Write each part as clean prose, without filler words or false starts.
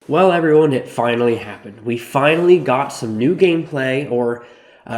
Well, everyone, it finally happened. We finally got some new gameplay, or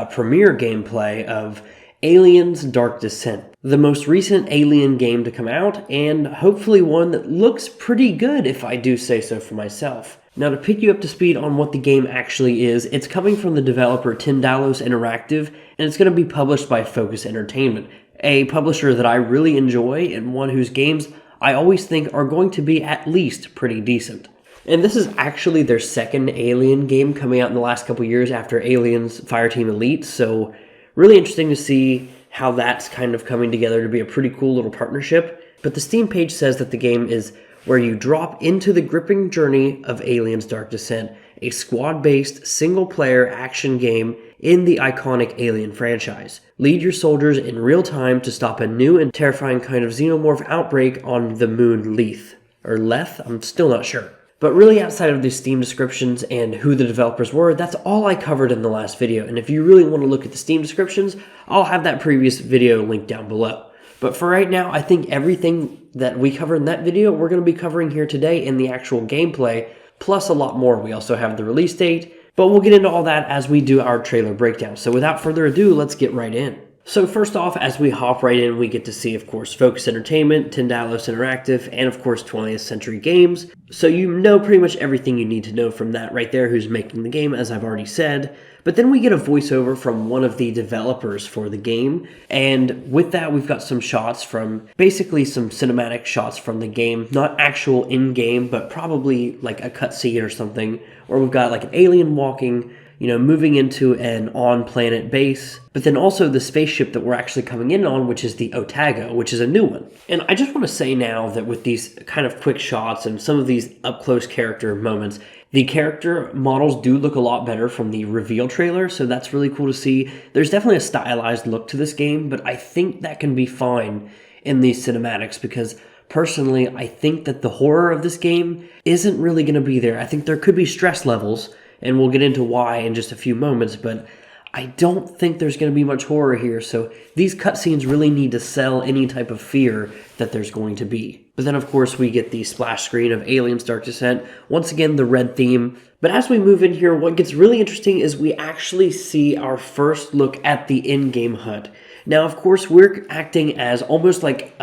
premiere gameplay, of Aliens Dark Descent. The most recent Alien game to come out, and hopefully one that looks pretty good, if I do say so for myself. Now, to pick you up to speed on what the game actually is, it's coming from the developer Tindalos Interactive, and it's going to be published by Focus Entertainment, a publisher that I really enjoy, and one whose games I always think are going to be at least pretty decent. And this is actually their second Alien game coming out in the last couple years after Aliens Fireteam Elite, so really interesting to see how that's kind of coming together to be a pretty cool little partnership. But the Steam page says that the game is where you drop into the gripping journey of Aliens Dark Descent, a squad-based, single-player action game in the iconic Alien franchise. Lead your soldiers in real time to stop a new and terrifying kind of xenomorph outbreak on the moon Leth. Or Leth? I'm still not sure. But really, outside of the Steam descriptions and who the developers were, that's all I covered in the last video. And if you really want to look at the Steam descriptions, I'll have that previous video linked down below. But for right now, I think everything that we covered in that video, we're going to be covering here today in the actual gameplay, plus a lot more. We also have the release date, but we'll get into all that as we do our trailer breakdown. So without further ado, let's get right in. So first off, as we hop right in, we get to see, of course, Focus Entertainment, Tindalos Interactive, and of course 20th Century Games. So you know pretty much everything you need to know from that right there, who's making the game, as I've already said. But then we get a voiceover from one of the developers for the game, and with that we've got some shots from, basically some cinematic shots from the game, not actual in-game, but probably like a cutscene or something, or we've got like an alien walking, moving into an on-planet base, but then also the spaceship that we're actually coming in on, which is the Otago, which is a new one. And I just want to say now that with these kind of quick shots and some of these up-close character moments, the character models do look a lot better from the reveal trailer, so that's really cool to see. There's definitely a stylized look to this game, but I think that can be fine in these cinematics because personally, I think that the horror of this game isn't really going to be there. I think there could be stress levels, and we'll get into why in just a few moments, but I don't think there's going to be much horror here, so these cutscenes really need to sell any type of fear that there's going to be. But then, of course, we get the splash screen of Aliens Dark Descent, once again, the red theme. But as we move in here, what gets really interesting is we actually see our first look at the in-game HUD. Now, of course, we're acting as almost like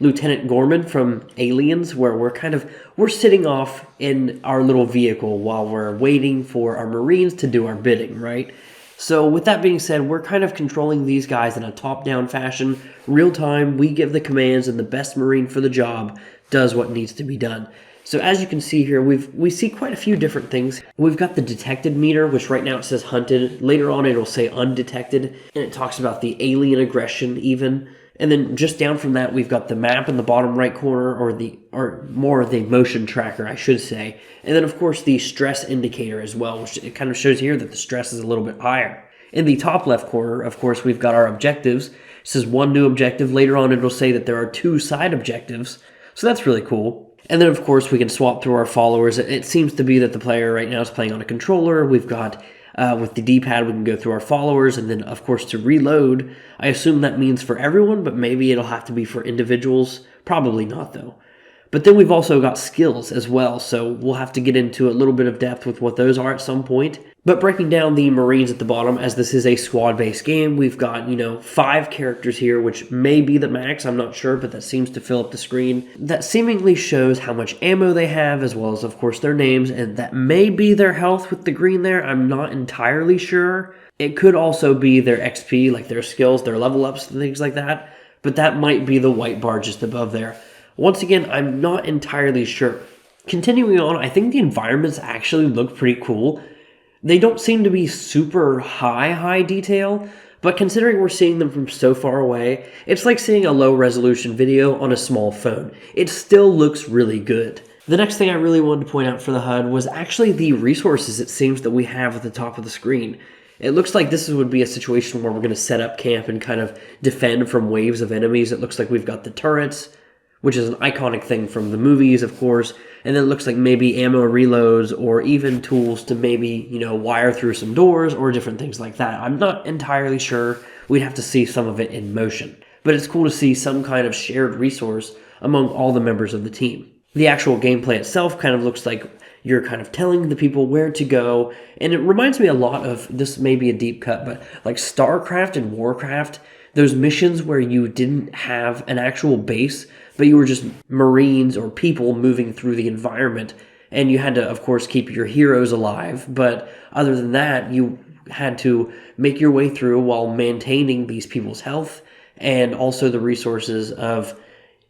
Lieutenant Gorman from Aliens, where we're sitting off in our little vehicle while we're waiting for our Marines to do our bidding, right? So with that being said, we're kind of controlling these guys in a top-down fashion, real time. We give the commands, and the best Marine for the job does what needs to be done. So as you can see here, we see quite a few different things. We've got the detected meter, which right now it says hunted. Later on it'll say undetected, and it talks about the alien aggression even. And then just down from that, we've got the map in the bottom right corner, or more the motion tracker, I should say. And then, of course, the stress indicator as well, which it kind of shows here that the stress is a little bit higher. In the top left corner, of course, we've got our objectives. It says one new objective. Later on, it'll say that there are 2 side objectives. So that's really cool. And then, of course, we can swap through our followers. It seems to be that the player right now is playing on a controller. We've got with the D-pad, we can go through our followers, and then, of course, to reload, I assume that means for everyone, but maybe it'll have to be for individuals. Probably not, though. But then we've also got skills as well, so we'll have to get into a little bit of depth with what those are at some point. But breaking down the Marines at the bottom, as this is a squad-based game, we've got, 5 characters here, which may be the max, I'm not sure, but that seems to fill up the screen. That seemingly shows how much ammo they have, as well as, of course, their names, and that may be their health with the green there. I'm not entirely sure. It could also be their XP, like their skills, their level ups, and things like that, but that might be the white bar just above there. Once again, I'm not entirely sure. Continuing on, I think the environments actually look pretty cool. They don't seem to be super high detail, but considering we're seeing them from so far away, it's like seeing a low-resolution video on a small phone. It still looks really good. The next thing I really wanted to point out for the HUD was actually the resources it seems that we have at the top of the screen. It looks like this would be a situation where we're going to set up camp and kind of defend from waves of enemies. It looks like we've got the turrets, which is an iconic thing from the movies, of course, and then it looks like maybe ammo reloads or even tools to maybe, wire through some doors or different things like that. I'm not entirely sure. We'd have to see some of it in motion. But it's cool to see some kind of shared resource among all the members of the team. The actual gameplay itself kind of looks like, you're kind of telling the people where to go. And it reminds me a lot of, this may be a deep cut, but like StarCraft and Warcraft, those missions where you didn't have an actual base, but you were just Marines or people moving through the environment. And you had to, of course, keep your heroes alive. But other than that, you had to make your way through while maintaining these people's health and also the resources of,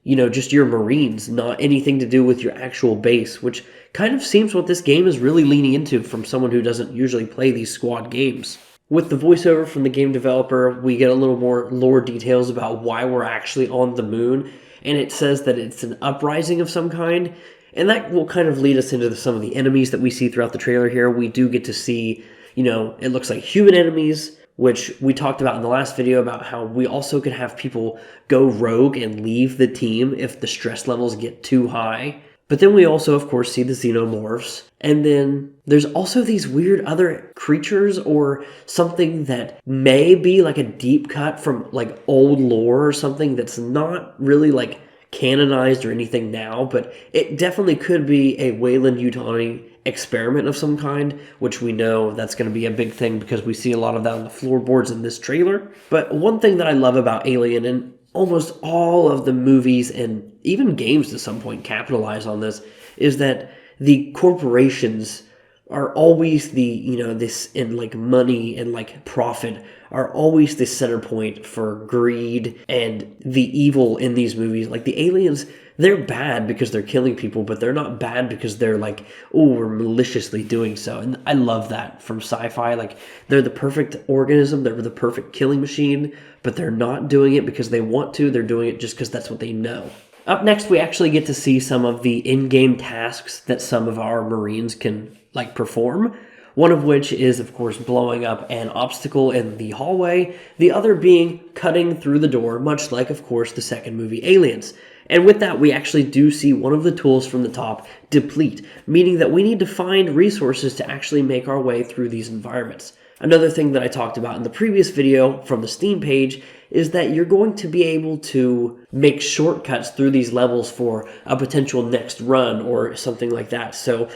just your Marines, not anything to do with your actual base, which kind of seems what this game is really leaning into from someone who doesn't usually play these squad games. With the voiceover from the game developer, we get a little more lore details about why we're actually on the moon, and it says that it's an uprising of some kind, and that will kind of lead us into some of the enemies that we see throughout the trailer here. We do get to see, it looks like human enemies, which we talked about in the last video about how we also could have people go rogue and leave the team if the stress levels get too high. But then we also, of course, see the xenomorphs. And then there's also these weird other creatures or something that may be like a deep cut from like old lore or something that's not really like canonized or anything now, but it definitely could be a Weyland-Yutani experiment of some kind, which we know that's going to be a big thing because we see a lot of that on the floorboards in this trailer. But one thing that I love about Alien, and almost all of the movies and even games to some point capitalize on this, is that the corporations are always this, and like money and like profit are always the center point for greed and the evil in these movies. Like the aliens, they're bad because they're killing people, but they're not bad because they're like, oh, we're maliciously doing so. And I love that from sci-fi. Like they're the perfect organism, they're the perfect killing machine, but they're not doing it because they want to, they're doing it just because that's what they know. Up next, we actually get to see some of the in-game tasks that some of our Marines can like perform. One of which is, of course, blowing up an obstacle in the hallway. The other being cutting through the door, much like, of course, the second movie, Aliens. And with that, we actually do see one of the tools from the top deplete, meaning that we need to find resources to actually make our way through these environments. Another thing that I talked about in the previous video from the Steam page is that you're going to be able to make shortcuts through these levels for a potential next run or something like that. So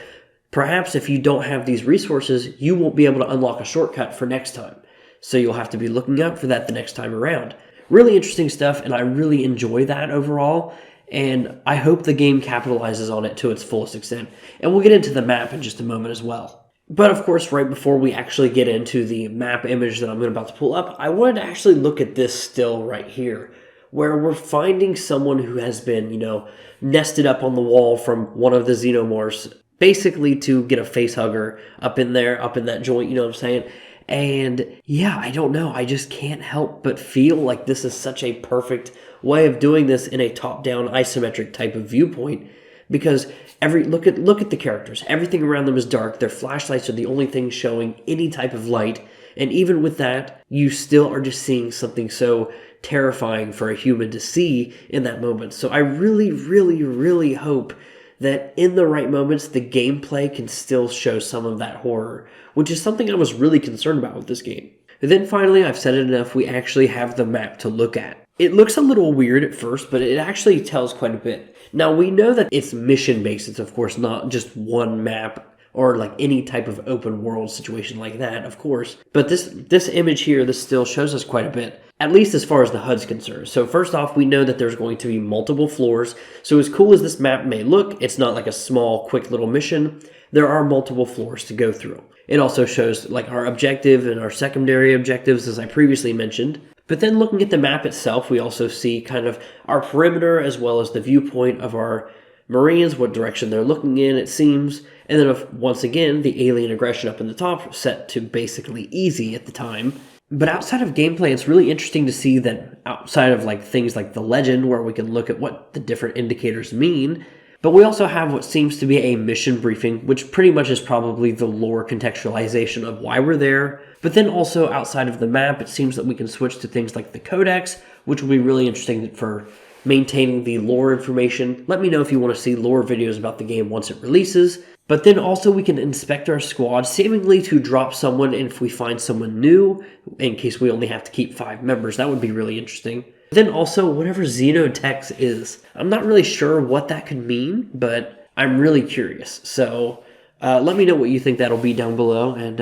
perhaps if you don't have these resources, you won't be able to unlock a shortcut for next time. So you'll have to be looking out for that the next time around. Really interesting stuff, and I really enjoy that overall. And I hope the game capitalizes on it to its fullest extent. And we'll get into the map in just a moment as well. But of course, right before we actually get into the map image that I'm about to pull up, I wanted to actually look at this still right here, where we're finding someone who has been, nested up on the wall from one of the xenomorphs, basically to get a face hugger up in there, up in that joint, you know what I'm saying? And yeah, I don't know. I just can't help but feel like this is such a perfect way of doing this in a top-down isometric type of viewpoint, because look at the characters. Everything around them is dark. Their flashlights are the only thing showing any type of light. And even with that, you still are just seeing something so terrifying for a human to see in that moment. So I really, really, really hope that in the right moments, the gameplay can still show some of that horror, which is something I was really concerned about with this game. And then finally, I've said it enough, we actually have the map to look at. It looks a little weird at first, but it actually tells quite a bit. Now, we know that it's mission-based. It's, of course, not just one map or like any type of open world situation like that, of course. But this image here, this still shows us quite a bit, at least as far as the HUD's concerned. So first off, we know that there's going to be multiple floors. So as cool as this map may look, it's not like a small, quick little mission. There are multiple floors to go through. It also shows like our objective and our secondary objectives, as I previously mentioned. But then looking at the map itself, we also see kind of our perimeter as well as the viewpoint of our Marines, what direction they're looking in, it seems. And then once again, the alien aggression up in the top, set to basically easy at the time. But outside of gameplay, it's really interesting to see that outside of like things like the legend, where we can look at what the different indicators mean, but we also have what seems to be a mission briefing, which pretty much is probably the lore contextualization of why we're there. But then also outside of the map, it seems that we can switch to things like the codex, which will be really interesting for maintaining the lore information. Let me know if you want to see lore videos about the game once it releases. But then also we can inspect our squad, seemingly to drop someone, and if we find someone new, in case we only have to keep 5 members, that would be really interesting. Then also, whatever Xenotex is, I'm not really sure what that could mean, but I'm really curious. So Let me know what you think that'll be down below, and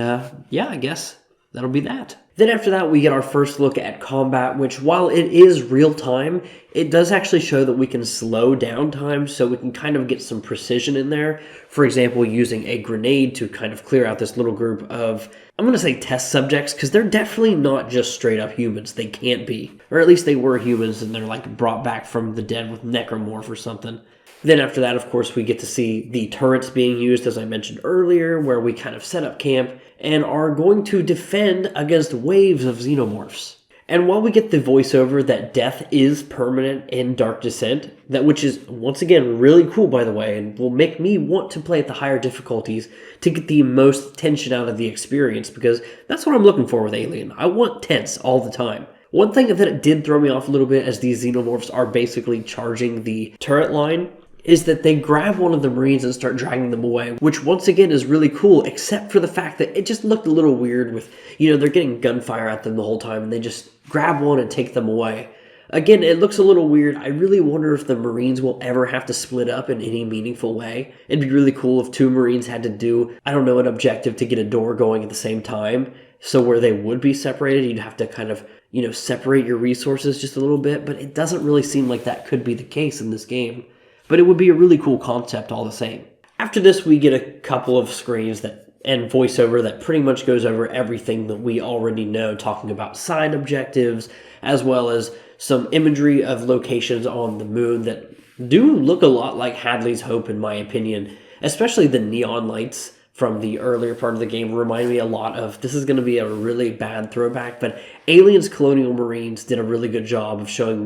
yeah, I guess that'll be that. Then after that, we get our first look at combat, which while it is real time, it does actually show that we can slow down time, so we can kind of get some precision in there. For example, using a grenade to kind of clear out this little group of, I'm going to say test subjects, because they're definitely not just straight up humans. They can't be. Or at least they were humans, and they're like brought back from the dead with necromorph or something. Then after that, of course, we get to see the turrets being used, as I mentioned earlier, where we kind of set up camp and are going to defend against waves of xenomorphs. And while we get the voiceover that death is permanent in Dark Descent, which is, once again, really cool, by the way, and will make me want to play at the higher difficulties to get the most tension out of the experience, because that's what I'm looking for with Alien. I want tense all the time. One thing that it did throw me off a little bit as these xenomorphs are basically charging the turret line is that they grab one of the Marines and start dragging them away, which once again is really cool, except for the fact that it just looked a little weird with, they're getting gunfire at them the whole time, and they just grab one and take them away. Again, it looks a little weird. I really wonder if the Marines will ever have to split up in any meaningful way. It'd be really cool if 2 Marines had to do, an objective to get a door going at the same time. So where they would be separated, you'd have to kind of, separate your resources just a little bit, but it doesn't really seem like that could be the case in this game. But it would be a really cool concept all the same. After this, we get a couple of screens and voiceover that pretty much goes over everything that we already know, talking about side objectives, as well as some imagery of locations on the moon that do look a lot like Hadley's Hope, in my opinion. Especially the neon lights from the earlier part of the game remind me a lot of, this is going to be a really bad throwback, but Aliens Colonial Marines did a really good job of showing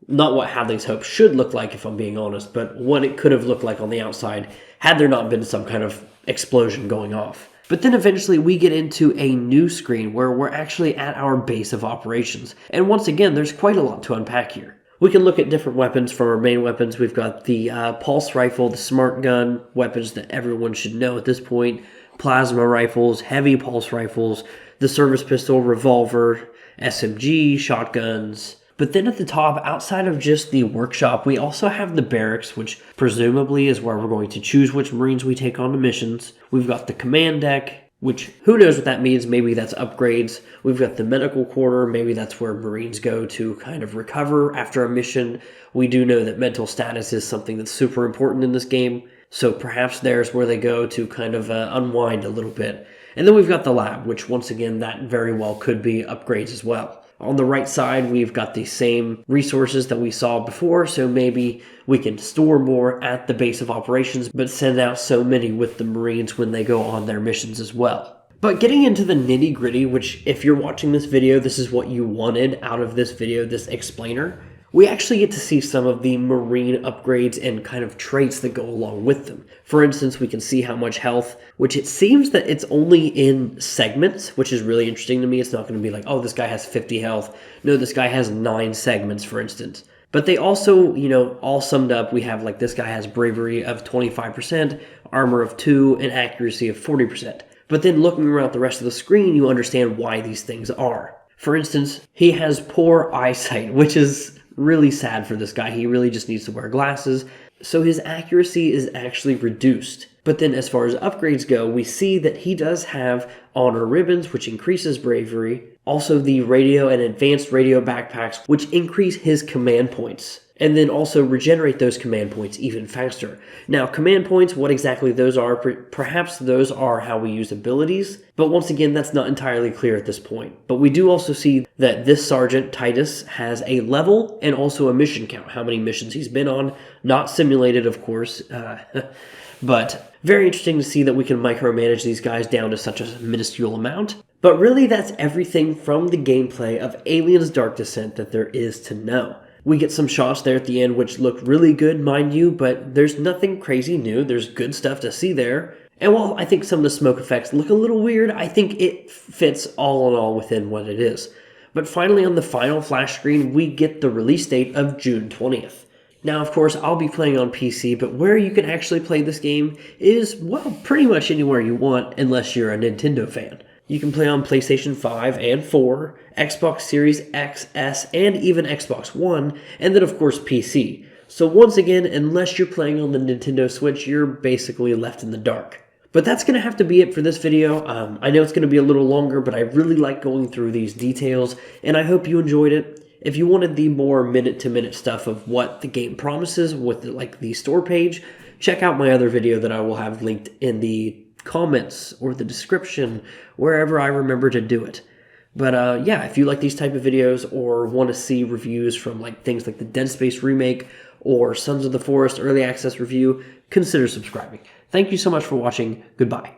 not what Hadley's Hope should look like, if I'm being honest, but what it could have looked like on the outside had there not been some kind of explosion going off. But then eventually we get into a new screen where we're actually at our base of operations. And once again, there's quite a lot to unpack here. We can look at different weapons from our main weapons. We've got the pulse rifle, the smart gun, weapons that everyone should know at this point, plasma rifles, heavy pulse rifles, the service pistol, revolver, SMG, shotguns. But then at the top, outside of just the workshop, we also have the barracks, which presumably is where we're going to choose which Marines we take on the missions. We've got the command deck, which who knows what that means. Maybe that's upgrades. We've got the medical quarter. Maybe that's where Marines go to kind of recover after a mission. We do know that mental status is something that's super important in this game. So perhaps there's where they go to kind of unwind a little bit. And then we've got the lab, which once again, that very well could be upgrades as well. On the right side, we've got the same resources that we saw before, so maybe we can store more at the base of operations, but send out so many with the Marines when they go on their missions as well. But getting into the nitty-gritty, which if you're watching this video, this is what you wanted out of this video, this explainer, we actually get to see some of the Marine upgrades and kind of traits that go along with them. For instance, we can see how much health, which it seems that it's only in segments, which is really interesting to me. It's not going to be like, oh, this guy has 50 health. No, this guy has 9 segments, for instance. But they also, all summed up, we have like this guy has bravery of 25%, armor of 2, and accuracy of 40%. But then looking around the rest of the screen, you understand why these things are. For instance, he has poor eyesight, which is really sad for this guy. He really just needs to wear glasses. So his accuracy is actually reduced. But then as far as upgrades go, we see that he does have honor ribbons, which increases bravery. Also the radio and advanced radio backpacks, which increase his command points. And then also regenerate those command points even faster. Now, command points, what exactly those are, perhaps those are how we use abilities. But once again, that's not entirely clear at this point. But we do also see that this Sergeant, Titus, has a level and also a mission count. How many missions he's been on. Not simulated, of course. But very interesting to see that we can micromanage these guys down to such a minuscule amount. But really, that's everything from the gameplay of Aliens Dark Descent that there is to know. We get some shots there at the end which look really good, mind you, but there's nothing crazy new. There's good stuff to see there. And while I think some of the smoke effects look a little weird, I think it fits all in all within what it is. But finally, on the final flash screen, we get the release date of June 20th. Now, of course, I'll be playing on PC, but where you can actually play this game is, well, pretty much anywhere you want, unless you're a Nintendo fan. You can play on PlayStation 5 and 4, Xbox Series X, S, and even Xbox One, and then of course PC. So once again, unless you're playing on the Nintendo Switch, you're basically left in the dark. But that's going to have to be it for this video. I know it's going to be a little longer, but I really like going through these details, and I hope you enjoyed it. If you wanted the more minute-to-minute stuff of what the game promises with the store page, check out my other video that I will have linked in the comments or the description, wherever I remember to do it. But yeah, if you like these type of videos or want to see reviews from things like the Dead Space remake or Sons of the Forest early access review, consider subscribing. Thank you so much for watching. Goodbye.